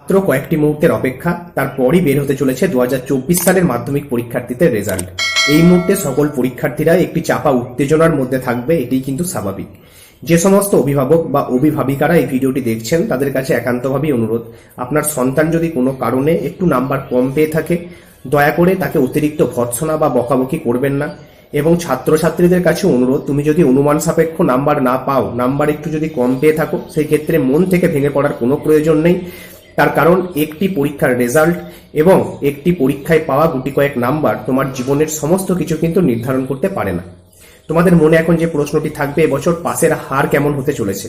মাত্র কয়েকটি মুহূর্তের অপেক্ষা, তারপরই বের হতে চলেছে 2024 সালের মাধ্যমিক পরীক্ষার্থীদের রেজাল্ট। এই মুহূর্তে সকল পরীক্ষার্থীরা একটি চাপা উত্তেজনার মধ্যে থাকবে, এটি কিন্তু স্বাভাবিক। যে সমস্ত অভিভাবক বা অভিভাবিকারা এই ভিডিওটি দেখছেন তাদের কাছে একান্তভাবেই অনুরোধ, আপনার সন্তান যদি কোনো কারণে একটু নাম্বার কম পেয়ে থাকে, দয়া করে তাকে অতিরিক্ত ভর্ৎসনা বা বকাবকি করবেন না। এবং ছাত্রছাত্রীদের কাছে অনুরোধ, তুমি যদি অনুমান সাপেক্ষ নাম্বার না পাও, নাম্বার একটু যদি কম পেয়ে থাকো, সেই ক্ষেত্রে মন থেকে ভেঙে পড়ার কোনো প্রয়োজন নেই। তার কারণ একটি পরীক্ষার রেজাল্ট এবং একটি পরীক্ষায় পাওয়া গুটি কয়েক নাম্বার তোমার জীবনের সমস্ত কিছু কিন্তু নির্ধারণ করতে পারে না। তোমাদের মনে এখন যে প্রশ্নটি থাকবে, এবছর পাসের হার কেমন হতে চলেছে।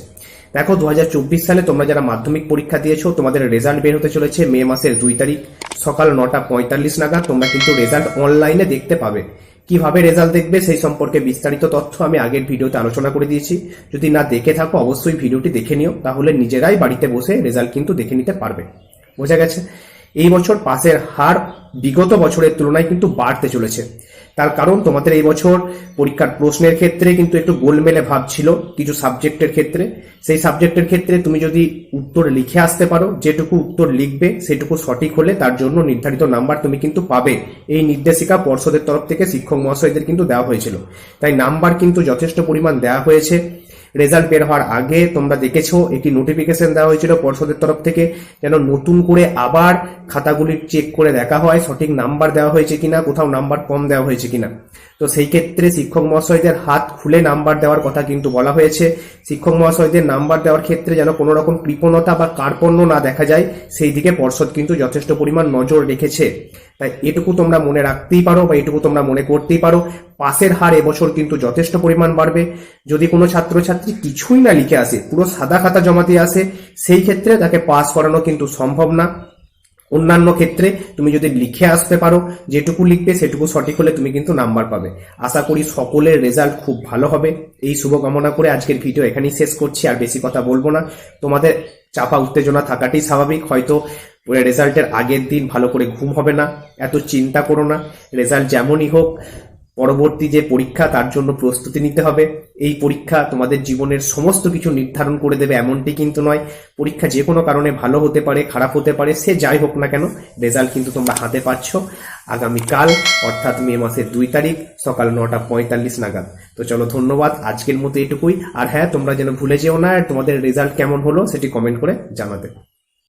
দেখো, 2024 সালে তোমরা যারা মাধ্যমিক পরীক্ষা দিয়েছো, তোমাদের রেজাল্ট বের হতে চলেছে মে মাসের 2 তারিখ সকাল 9:45 নাগাদ। তোমরা কিন্তু রেজাল্ট অনলাইনে দেখতে পাবে। কিভাবে রেজাল্ট দেখবে সেই সম্পর্কে বিস্তারিত তথ্য আমি আগের ভিডিওতে আলোচনা করে দিয়েছি। যদি না দেখে থাকো অবশ্যই ভিডিওটি দেখে নিও, তাহলে নিজেরাই বাড়িতে বসে রেজাল্ট কিন্তু দেখে নিতে পারবে। বোঝা গেছে? এই বছর পাসের হার বিগত বছরের তুলনায় কিন্তু বাড়তে চলেছে। তার কারণ তোমাদের এই বছর পরীক্ষার প্রশ্নের ক্ষেত্রে কিন্তু একটু গোলমেলে ভাব ছিল কিছু সাবজেক্টের ক্ষেত্রে। সেই সাবজেক্টের ক্ষেত্রে তুমি যদি উত্তর লিখে আসতে পারো, যেটুকু উত্তর লিখবে সেটুকু সঠিক হলে তার জন্য নির্ধারিত নাম্বার তুমি কিন্তু পাবে। এই নির্দেশিকা পর্ষদের তরফ থেকে শিক্ষক মহাশয়দের কিন্তু দেওয়া হয়েছিল। তাই নাম্বার কিন্তু যথেষ্ট পরিমাণ দেওয়া হয়েছে। রেজাল্ট বের হওয়ার আগে তোমরা দেখেছো একটি নোটিফিকেশন দেওয়া হয়েছিল পর্ষদের তরফ থেকে, যেন নতুন করে আবার খাতাগুলি চেক করে দেখা হয় সঠিক নাম্বার দেওয়া হয়েছে কিনা, কোথাও নাম্বার কম দেওয়া হয়েছে কিনা। তো সেই ক্ষেত্রে শিক্ষক মহাশয়দের হাত খুলে নাম্বার দেওয়ার কথা কিন্তু বলা হয়েছে। শিক্ষক মহাশয়দের নাম্বার দেওয়ার ক্ষেত্রে যেন কোনো রকম কৃপণতা বা কার্পণ্য না দেখা যায়, সেই দিকে পর্ষদ কিন্তু যথেষ্ট পরিমাণ নজর রেখেছে। তাই এটুকু তোমরা মনে রাখতেই পারো বা এটুকু তোমরা মনে করতেই পারো, পাসের হার এবছর কিন্তু যথেষ্ট পরিমাণ বাড়বে। যদি কোনো ছাত্রছাত্রী কিছুই না লিখে আসে, পুরো সাদা খাতা জমা দিয়ে আসে, সেই ক্ষেত্রে তাকে পাস করানো কিন্তু সম্ভব না। অন্যান্য ক্ষেত্রে তুমি যদি লিখে আসতে পারো, যেটুকু লিখবে সেটুকু সঠিক হলে তুমি কিন্তু নাম্বার পাবে। আশা করি সকলের রেজাল্ট খুব ভালো হবে। এই শুভকামনা করে আজকের ভিডিও এখানেই শেষ করছি, আর বেশি কথা বলবো না। তোমাদের চাপা উত্তেজনা থাকাটাই স্বাভাবিক। হয়তো রেজাল্টের আগের দিন ভালো করে ঘুম হবে না, এত চিন্তা করো না। রেজাল্ট যেমনই হোক, পরবর্তী যে পরীক্ষা তার জন্য প্রস্তুতি নিতে হবে। এই পরীক্ষা তোমাদের জীবনের সমস্ত কিছু নির্ধারণ করে দেবে এমনটি কিন্তু নয়। পরীক্ষা যে কোনো কারণে ভালো হতে পারে, খারাপ হতে পারে, সে যাই হোক না কেন, রেজাল্ট কিন্তু তোমরা হাতে পাচ্ছ আগামীকাল, অর্থাৎ মে মাসের 2 তারিখ সকাল 9:45 নাগাদ। তো চলো, ধন্যবাদ, আজকের মতো এটুকুই। আর হ্যাঁ, তোমরা যেন ভুলে যেও না তোমাদের রেজাল্ট কেমন হলো সেটি কমেন্ট করে জানাতে।